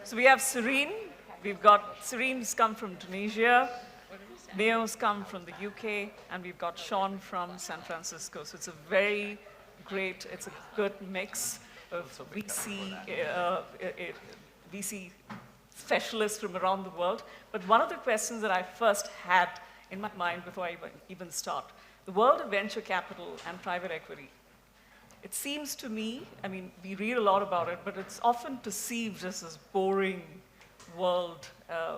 So we have Cyrine. We've got Cyrine's come from Tunisia. Neo's come from the UK, and we've got Shawn from San Francisco. So it's a very great, it's a good mix of VC specialists from around the world. But one of the questions that I first had in my mind before I even start, the world of venture capital and private equity, it seems to me, I mean, we read a lot about it, but it's often perceived as this boring world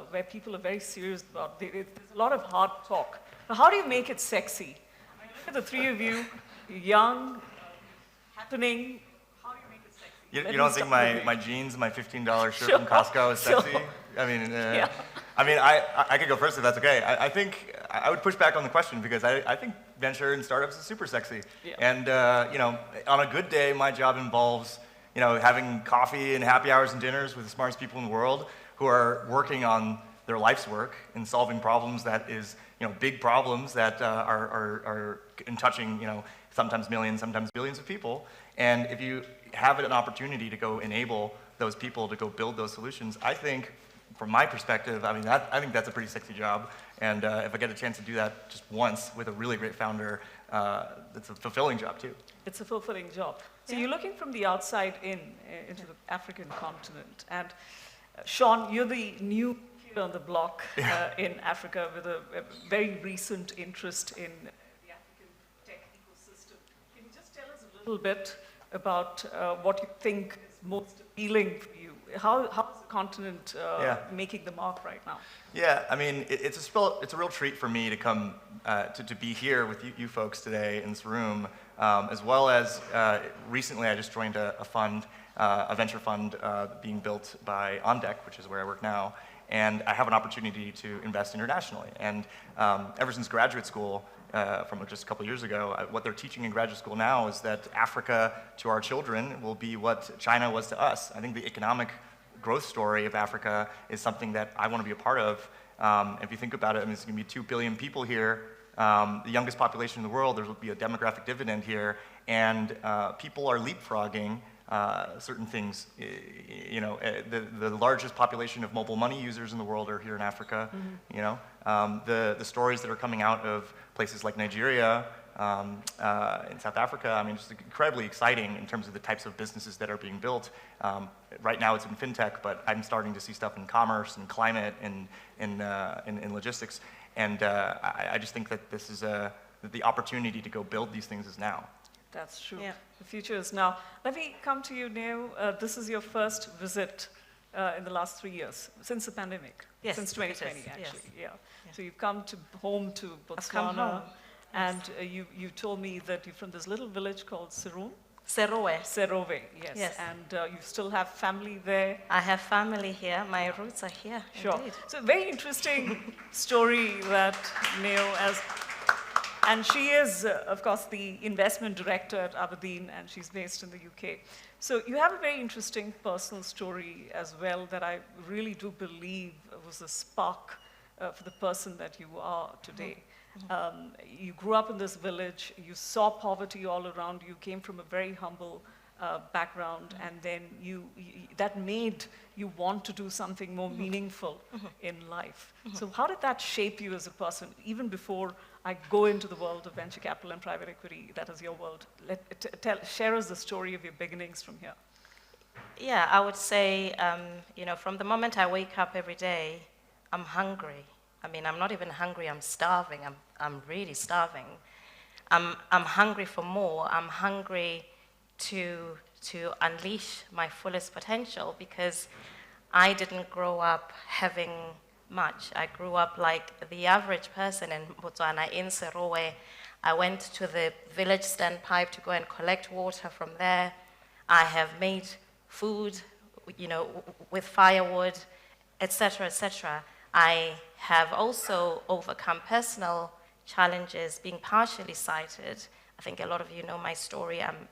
where people are very serious about it. There's a lot of hard talk. Now, how do you make it sexy? I look at the three of you, young, happening. How do you make it sexy? You don't think my jeans, my $15 shirt from Costco is sexy? Sure. I mean, Yeah. I mean, I could go first if that's okay. I think I would push back on the question because I think venture and startups is super sexy. Yeah. And you know, on a good day, my job involves having coffee and happy hours and dinners with the smartest people in the world who are working on their life's work and solving problems that is big problems that are touching sometimes millions, sometimes billions of people. And if you have an opportunity to go enable those people to go build those solutions, I think, from my perspective, I mean, I think that's a pretty sexy job. And if I get a chance to do that just once with a really great founder, it's a fulfilling job too. It's a fulfilling job. So you're looking from the outside into the African continent. And Shawn, you're the new kid on the block in Africa with a very recent interest in the African tech ecosystem. Can you just tell us a little bit about what you think is most appealing for you? How is the continent making the mark right now? Yeah, I mean, it's a real treat for me to come to be here with you folks today in this room, as well as recently I just joined a fund, a venture fund being built by On Deck, which is where I work now, and I have an opportunity to invest internationally. And ever since graduate school, from just a couple of years ago, what they're teaching in graduate school now is that Africa to our children will be what China was to us. I think the economic growth story of Africa is something that I want to be a part of. If you think about it, I mean, it's going to be 2 billion people here, the youngest population in the world. There will be a demographic dividend here, and people are leapfrogging certain things. The largest population of mobile money users in the world are here in Africa. Mm-hmm. The stories that are coming out of places like Nigeria, in South Africa, I mean, just incredibly exciting in terms of the types of businesses that are being built. Right now it's in fintech, but I'm starting to see stuff in commerce and climate and in logistics. And I just think that this is the opportunity to go build these things is now. That's true. Yeah. The future is now. Let me come to you, Neo. This is your first visit in the last 3 years, since the pandemic. Yes, since 2020, actually. Yes. Yeah. So you've come home to Botswana. I've come home. And you told me that you're from this little village called Serowe. Serowe, yes. And you still have family there? I have family here. My roots are here, Sure. Indeed. So a very interesting story that Neo has. And she is, of course, the investment director at abrdn, and she's based in the UK. So you have a very interesting personal story as well that I really do believe was a spark for the person that you are today. Mm-hmm. You grew up in this village, you saw poverty all around you, came from a very humble background, and then that made you want to do something more meaningful in life. So how did that shape you as a person, even before I go into the world of venture capital and private equity? That is your world. Share us the story of your beginnings from here. Yeah, I would say, from the moment I wake up every day, I'm hungry. I mean, I'm not even hungry, I'm starving. I'm really starving. I'm hungry for more. I'm hungry to unleash my fullest potential because I didn't grow up having much. I grew up like the average person in Botswana, in Serowe. I went to the village standpipe to go and collect water from there. I have made food, with firewood, etc., etc. I have also overcome personal challenges, being partially sighted. I think a lot of you know my story. I'm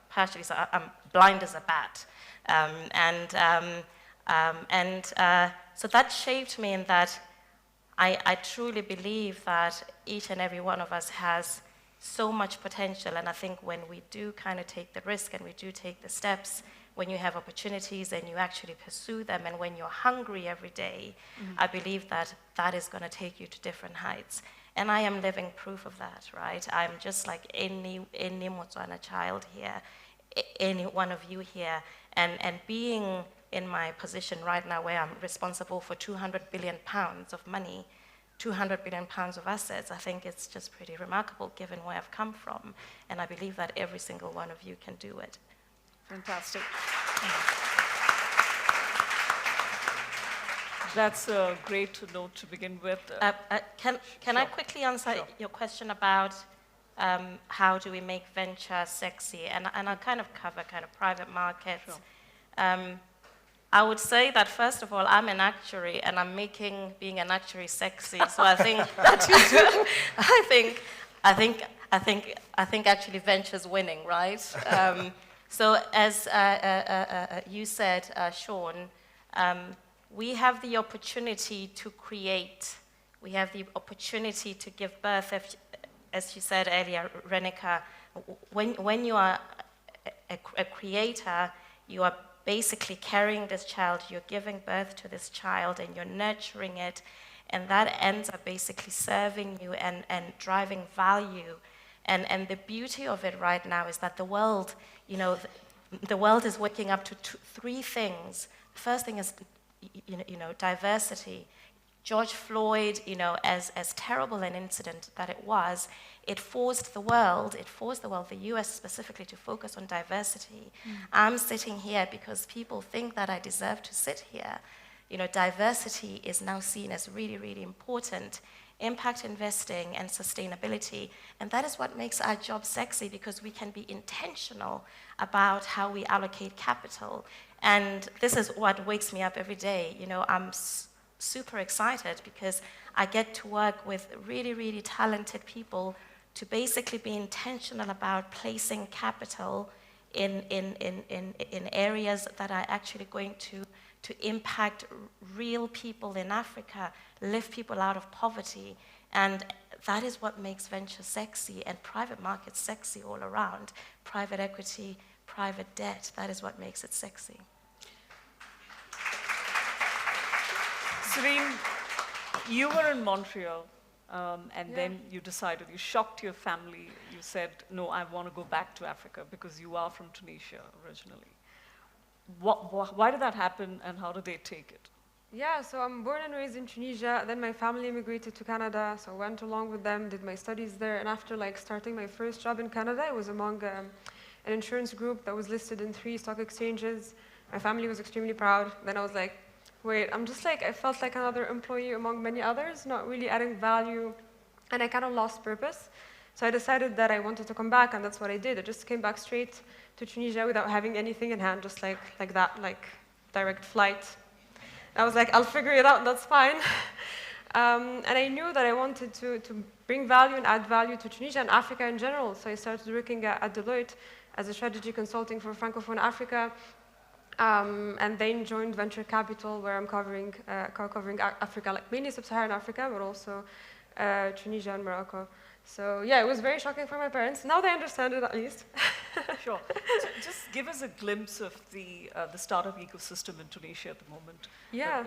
blind as a bat. So that shaped me in that I truly believe that each and every one of us has so much potential, and I think when we do kind of take the risk and we do take the steps, when you have opportunities and you actually pursue them, and when you're hungry every day, I believe that that is going to take you to different heights. And I am living proof of that, right? I'm just like any Motswana child here, any one of you here, and being in my position right now where I'm responsible for 200 billion pounds of money, 200 billion pounds of assets, I think it's just pretty remarkable given where I've come from. And I believe that every single one of you can do it. Fantastic. That's a great note to begin with. Can Sure. I quickly answer Sure. your question about how do we make venture sexy? And I'll kind of cover kind of private markets. Sure. I would say that first of all, I'm an actuary, and I'm making being an actuary sexy. So I think that I think actually venture's winning, right? So as you said, Shawn, we have the opportunity to create. We have the opportunity to give birth. As you said earlier, Renika, when you are a creator, you are basically carrying this child, you're giving birth to this child, and you're nurturing it, and that ends up basically serving you and driving value. And the beauty of it right now is that the world, you know, the world is waking up to three things. The first thing is, you know, diversity. George Floyd, you know, as terrible an incident that it was, it forced the world, the US specifically, to focus on diversity. I'm sitting here because people think that I deserve to sit here. You know, diversity is now seen as really, really important. Impact investing and sustainability. And that is what makes our job sexy, because we can be intentional about how we allocate capital. And this is what wakes me up every day. You know, I'm super excited because I get to work with really, really talented people to basically be intentional about placing capital in areas that are actually going to impact real people in Africa, lift people out of poverty. And that is what makes venture sexy and private markets sexy all around. Private equity, private debt, that is what makes it sexy. Cyrine, you were in Montreal, and then you decided, you shocked your family. You said, no, I want to go back to Africa because you are from Tunisia originally. Why did that happen, and how did they take it? Yeah, so I'm born and raised in Tunisia. Then my family immigrated to Canada, so I went along with them, did my studies there. And after starting my first job in Canada, it was among an insurance group that was listed in 3 stock exchanges. My family was extremely proud. Then I was like, wait, I'm just I felt like another employee among many others, not really adding value, and I kind of lost purpose. So I decided that I wanted to come back, and that's what I did. I just came back straight to Tunisia without having anything in hand, just like that, direct flight. I was like, I'll figure it out, that's fine. And I knew that I wanted to bring value and add value to Tunisia and Africa in general. So I started working at Deloitte as a strategy consulting for Francophone Africa. And then joined venture capital, where I'm covering Africa, mainly sub-Saharan Africa, but also Tunisia and Morocco. So yeah, it was very shocking for my parents. Now they understand it, at least. Sure. So just give us a glimpse of the startup ecosystem in Tunisia at the moment. Yeah.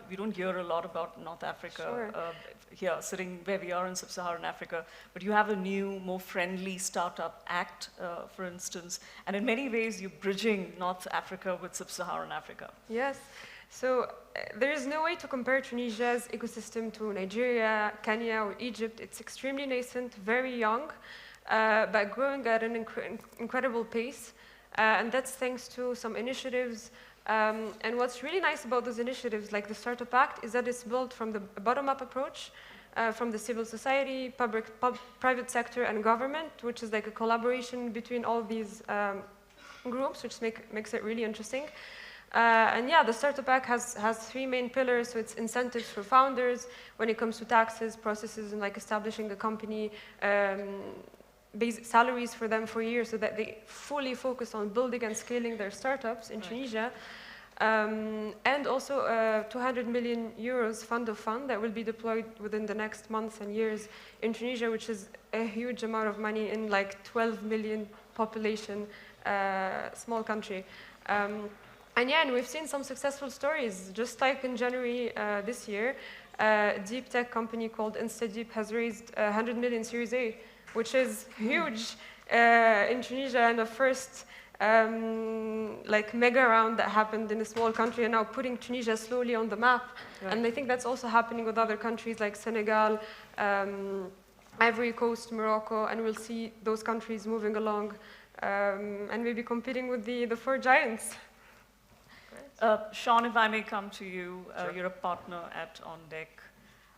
We don't hear a lot about North Africa here, sitting where we are in sub-Saharan Africa. But you have a new, more friendly startup act, for instance. And in many ways, you're bridging North Africa with sub-Saharan Africa. Yes. So there is no way to compare Tunisia's ecosystem to Nigeria, Kenya, or Egypt. It's extremely nascent, very young, but growing at an incredible pace. And that's thanks to some initiatives. And what's really nice about those initiatives, like the Startup Act, is that it's built from the bottom-up approach, from the civil society, private sector, and government, which is like a collaboration between all these groups, which makes it really interesting. And yeah, the Startup Act has 3 main pillars. So it's incentives for founders when it comes to taxes, processes, and establishing a company, basic salaries for them for years, so that they fully focus on building and scaling their startups in Tunisia. And also 200 million euros fund of fund that will be deployed within the next months and years in Tunisia, which is a huge amount of money in 12 million population, small country. And yeah, and we've seen some successful stories. Just like in January this year, a deep tech company called InstaDeep has raised 100 million Series A, which is huge in Tunisia, and the first like mega round that happened in a small country, and now putting Tunisia slowly on the map. Right. And I think that's also happening with other countries like Senegal, Ivory Coast, Morocco, and we'll see those countries moving along and maybe competing with the four giants. Shawn, if I may come to you, Sure. you're a partner at On Deck,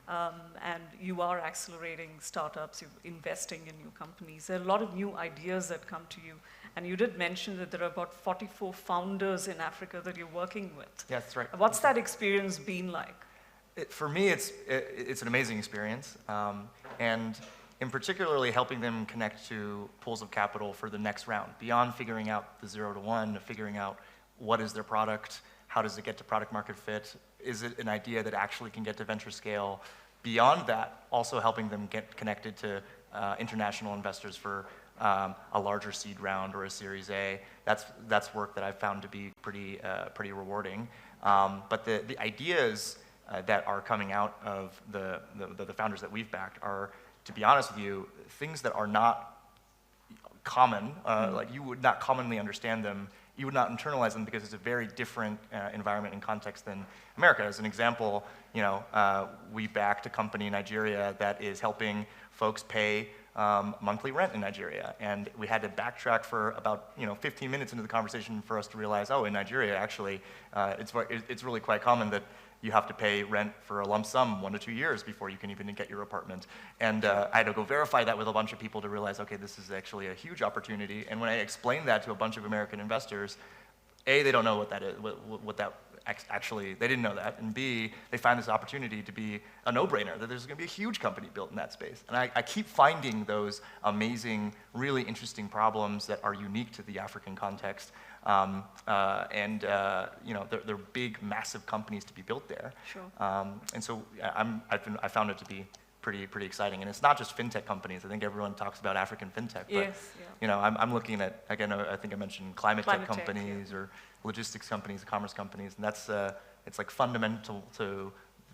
and you are accelerating startups, you're investing in new companies. There are a lot of new ideas that come to you, and you did mention that there are about 44 founders in Africa that you're working with. Yeah, that's right. What's that experience been like? For me, it's an amazing experience, and in particularly helping them connect to pools of capital for the next round, beyond figuring out the 0 to 1, figuring out what is their product, how does it get to product market fit, is it an idea that actually can get to venture scale? Beyond that, also helping them get connected to international investors for a larger seed round or a Series A. That's work that I've found to be pretty rewarding. But the ideas that are coming out of the founders that we've backed are, to be honest with you, things that are not common. Like you would not commonly understand them. You would not internalize them because it's a very different environment and context than America. As an example, we backed a company in Nigeria that is helping folks pay monthly rent in Nigeria, and we had to backtrack for about 15 minutes into the conversation for us to realize, oh, in Nigeria actually, it's really quite common that you have to pay rent for a lump sum 1 to 2 years before you can even get your apartment. And I had to go verify that with a bunch of people to realize, okay, this is actually a huge opportunity. And when I explained that to a bunch of American investors, A, they don't know what that is, what that actually, they didn't know that. And B, they find this opportunity to be a no-brainer, that there's gonna be a huge company built in that space. And I keep finding those amazing, really interesting problems that are unique to the African context. They're big, massive companies to be built there. Sure. And so I found it to be pretty exciting. And it's not just fintech companies. I think everyone talks about African fintech, but Yes, yeah. I'm looking at, again, I think I mentioned climate tech Climate tech, companies or logistics companies, commerce companies, and that's it's like fundamental to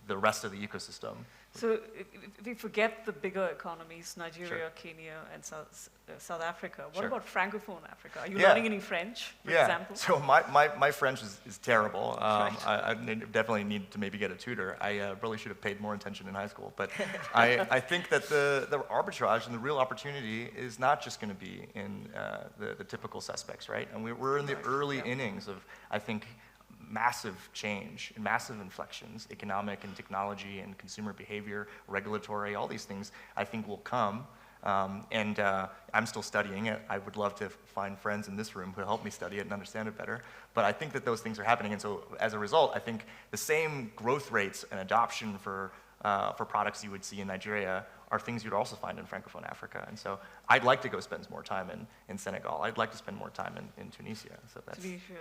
the rest of the ecosystem. So if we forget the bigger economies, Nigeria, Sure. Kenya, and South Africa, what Sure. about Francophone Africa? Are you Yeah. learning any French, for example? So my French is terrible. I definitely need to maybe get a tutor. I really should have paid more attention in high school. But I think that the arbitrage and the real opportunity is not just going to be in the typical suspects, right? And we're in the early innings of, I think, massive change and massive inflections, economic and technology and consumer behavior, regulatory, all these things I think will come. I'm still studying it. I would love to find friends in this room who help me study it and understand it better. But I think that those things are happening. And so as a result, I think the same growth rates and adoption for products you would see in Nigeria are things you'd also find in Francophone Africa. And so I'd like to go spend more time in Senegal. I'd like to spend more time in Tunisia. So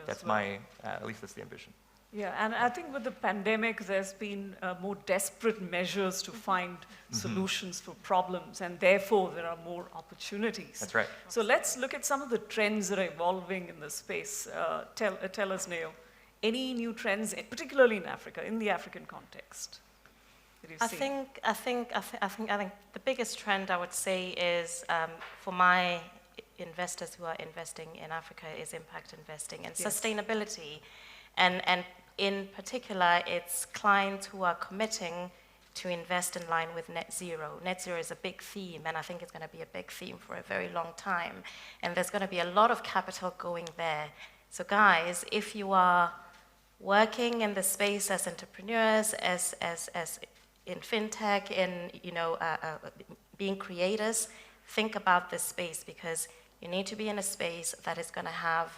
that's my, at least that's the ambition. Yeah, and I think with the pandemic, there's been more desperate measures to find solutions for problems, and therefore there are more opportunities. That's right. So let's look at some of the trends that are evolving in this space. Tell us, Neo, any new trends, particularly in Africa, in the African context, that you've seen? I think the biggest trend I would say is for my investors who are investing in Africa is impact investing and sustainability. And in particular, it's clients who are committing to invest in line with net zero. Net zero is a big theme, and I think it's going to be a big theme for a very long time. And there's going to be a lot of capital going there. So guys, if you are working in the space as entrepreneurs, as in fintech, in being creators, think about this space, because you need to be in a space that is going to have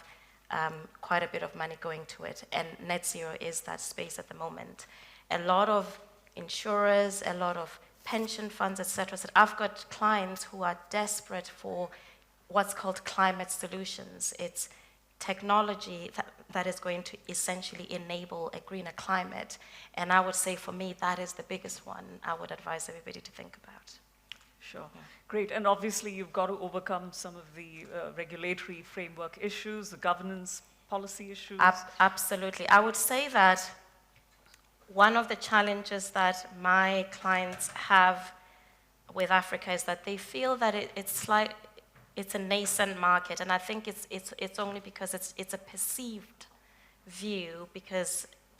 quite a bit of money going to it, and net zero is that space at the moment. A lot of insurers, a lot of pension funds, etc. So I've got clients who are desperate for what's called climate solutions. It's technology that is going to essentially enable a greener climate, and I would say for me that is the biggest one I would advise everybody to think about. Sure. Great. And obviously, you've got to overcome some of the regulatory framework issues, the governance policy issues? Absolutely. I would say that one of the challenges that my clients have with Africa is that they feel that it's a nascent market, and I think it's only because it's a perceived view, because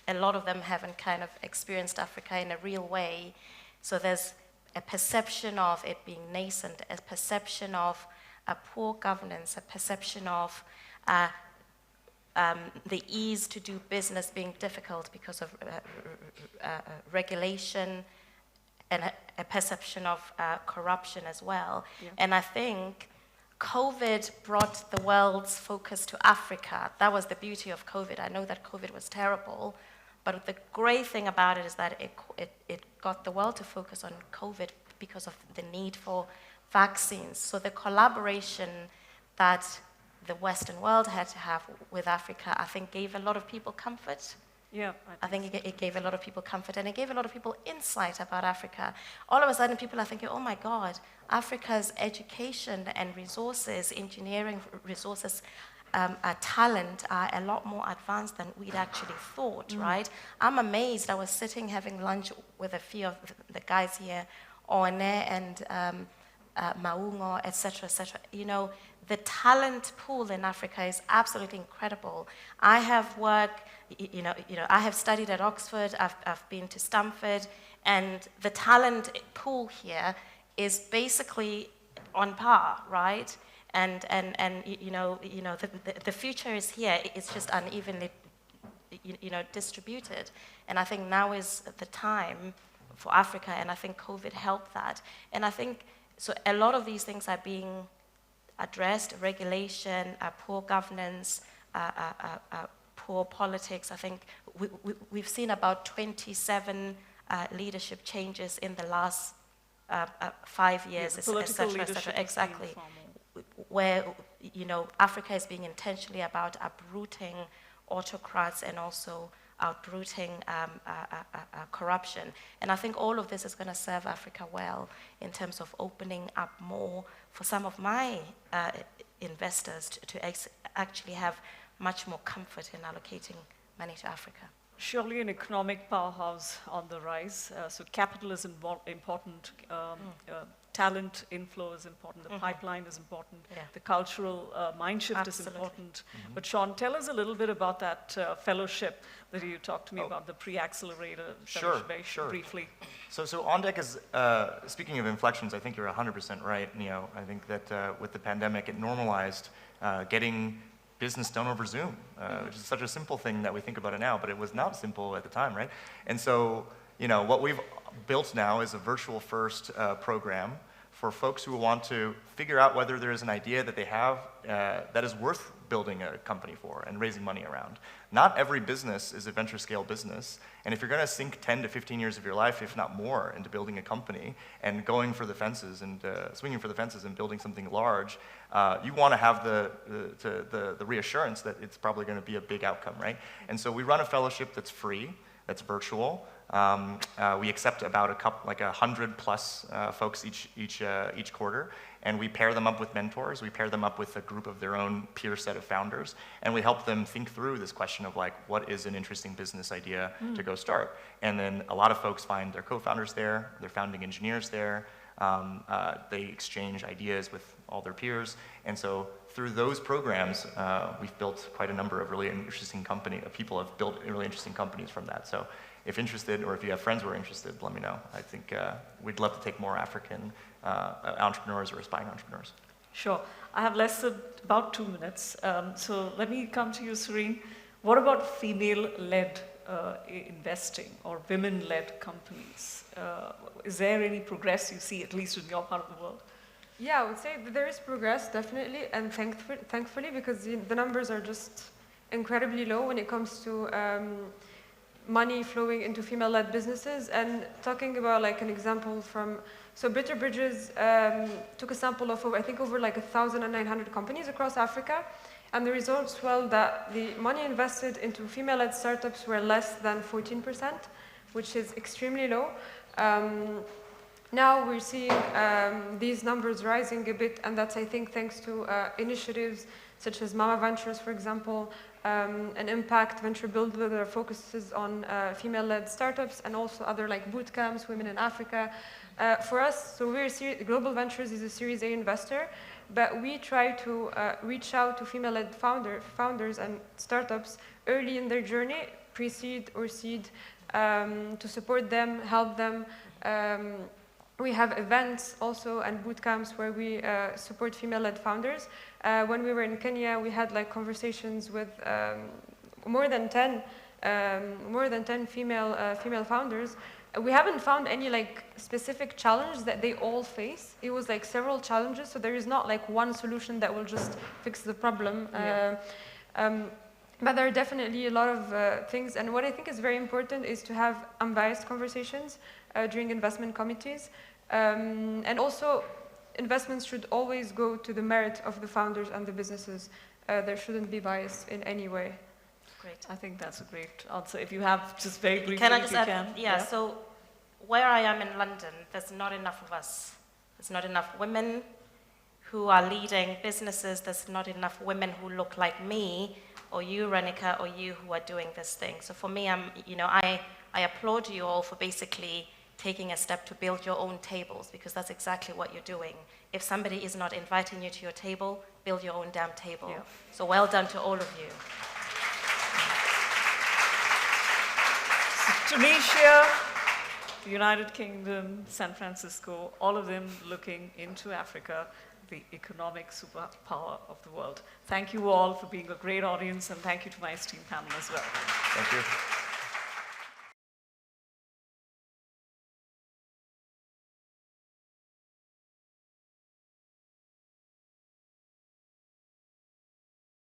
a lot of them haven't kind of experienced Africa in a real way. So there's a perception of it being nascent, a perception of poor governance, a perception of the ease to do business being difficult because of regulation, and a perception of corruption as well. Yeah. And I think COVID brought the world's focus to Africa. That was the beauty of COVID. I know that COVID was terrible, but the great thing about it is that it got the world to focus on COVID because of the need for vaccines. So the collaboration that the Western world had to have with Africa, I think, gave a lot of people comfort. Yeah, I think it gave a lot of people comfort, and it gave a lot of people insight about Africa. All of a sudden, people are thinking, oh my God, Africa's education and resources, engineering resources, talent are a lot more advanced than we'd actually thought, right? I'm amazed. I was sitting having lunch with a few of the guys here, One and Maungo, et cetera, et cetera. You know, the talent pool in Africa is absolutely incredible. I have worked, I have studied at Oxford, I've been to Stanford, and the talent pool here is basically on par, right? And the future is here. It's just unevenly, distributed. And I think now is the time for Africa, and I think COVID helped that. And I think so. A lot of these things are being addressed: regulation, poor governance, poor politics. I think we've seen about 27 leadership changes in the last 5 years, et cetera. Exactly. Where, Africa is being intentionally about uprooting autocrats and also uprooting corruption. And I think all of this is going to serve Africa well in terms of opening up more for some of my investors to actually have much more comfort in allocating money to Africa. Surely an economic powerhouse on the rise. So capital is important. Talent inflow is important. The pipeline is important. Yeah. The cultural mind shift is Absolutely. important. But Shawn, tell us a little bit about that fellowship that you talked to me about, the pre-accelerator fellowship, very briefly. So On Deck is, speaking of inflections, I think you're 100% right, Neo. I think that with the pandemic, it normalized getting business done over Zoom, which is such a simple thing that we think about it now, but it was not simple at the time, right? And so, what we've built now is a virtual first program for folks who want to figure out whether there is an idea that they have that is worth building a company for and raising money around. Not every business is a venture scale business, and if you're going to sink 10 to 15 years of your life, if not more, into building a company and going for the fences and swinging for the fences and building something large, you want to have the reassurance that it's probably going to be a big outcome, right? And so we run a fellowship that's free, that's virtual. We accept about 100 plus folks each quarter, and we pair them up with mentors. We pair them up with a group of their own peer set of founders, and we help them think through this question of what is an interesting business idea to go start. And then a lot of folks find their co-founders there, their founding engineers there. They exchange ideas with all their peers, and so through those programs, we've built quite a number of really interesting people have built really interesting companies from that. So if interested, or if you have friends who are interested, let me know. I think we'd love to take more African entrepreneurs or aspiring entrepreneurs. Sure. I have less than about 2 minutes. So let me come to you, Cyrine. What about female-led investing or women-led companies? Is there any progress you see, at least in your part of the world? Yeah, I would say that there is progress, definitely, and thankfully, because the numbers are just incredibly low when it comes to money flowing into female-led businesses. And talking about an example so Bitter Bridges took a sample of over 1,900 companies across Africa, and the results were that the money invested into female-led startups were less than 14%, which is extremely low. Now we're seeing these numbers rising a bit, and that's, I think, thanks to initiatives such as Mama Ventures, for example, an impact venture builder that focuses on female-led startups and also other like boot camps, women in Africa. For us, so Global Ventures is a Series A investor, but we try to reach out to female-led founders and startups early in their journey, pre-seed or seed, to support them, help them. We have events also and boot camps where we support female-led founders. When we were in Kenya, we had like conversations with more than 10 female founders. We haven't found any like specific challenge that they all face. It was like several challenges, so there is not like one solution that will just fix the problem. Yeah. But there are definitely a lot of things, and what I think is very important is to have unbiased conversations during investment committees. And also, investments should always go to the merit of the founders and the businesses. There shouldn't be bias in any way. Great. I think that's a great answer. If you have just very briefly, Can I if just you add? can. Yeah, so where I am in London, there's not enough of us. There's not enough women who are leading businesses. There's not enough women who look like me, or you, Renika, or you who are doing this thing. So for me, I applaud you all for basically taking a step to build your own tables, because that's exactly what you're doing. If somebody is not inviting you to your table, build your own damn table. Yeah. So well done to all of you. Tunisia, the United Kingdom, San Francisco, all of them looking into Africa, the economic superpower of the world. Thank you all for being a great audience, and thank you to my esteemed panel as well. Thank you.